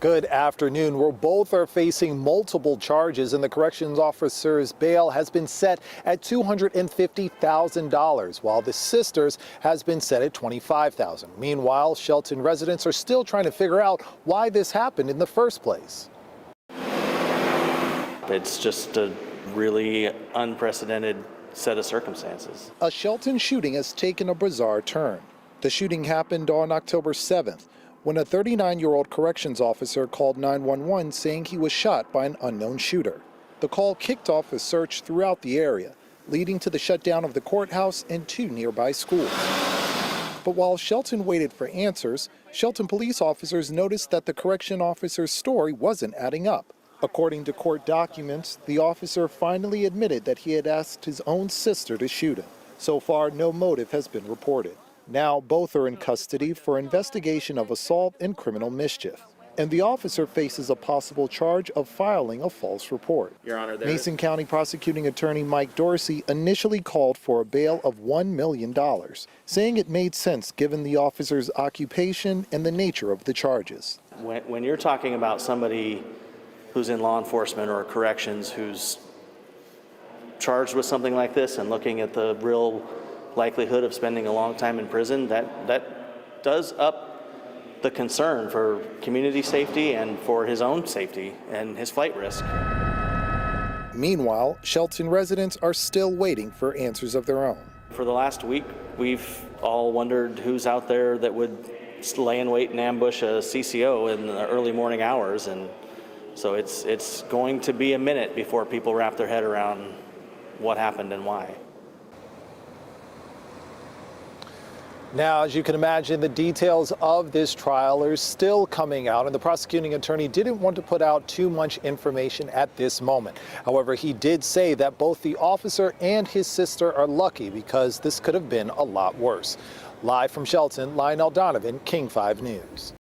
Good afternoon. Well, both are facing multiple charges, and the corrections officer's bail has been set at $250,000, while the sister's has been set at $25,000. Meanwhile, Shelton residents are still trying to figure out why this happened in the first place. It's just a really unprecedented set of circumstances. A Shelton shooting has taken a bizarre turn. The shooting happened on October 7th. When a 39-year-old corrections officer called 911 saying he was shot by an unknown shooter. The call kicked off a search throughout the area, leading to the shutdown of the courthouse and 2 nearby schools. But while Shelton waited for answers, Shelton police officers noticed that the correction officer's story wasn't adding up. According to court documents, the officer finally admitted that he had asked his own sister to shoot him. So far, no motive has been reported. Now, both are in custody for investigation of assault and criminal mischief. And the officer faces a possible charge of filing a false report. Your Honor, Mason County prosecuting attorney Mike Dorsey initially called for a bail of $1 million, saying it made sense given the officer's occupation and the nature of the charges. When you're talking about somebody who's in law enforcement or corrections who's charged with something like this and looking at the real likelihood of spending a long time in prison, that does up the concern for community safety and for his own safety and his flight risk. Meanwhile, Shelton residents are still waiting for answers of their own. For the last week, we've all wondered who's out there that would lay in wait and ambush a CCO in the early morning hours, and so it's going to be a minute before people wrap their head around what happened and why. Now, as you can imagine, the details of this trial are still coming out, and the prosecuting attorney didn't want to put out too much information at this moment. However, he did say that both the officer and his sister are lucky because this could have been a lot worse. Live from Shelton, Lionel Donovan, King 5 News.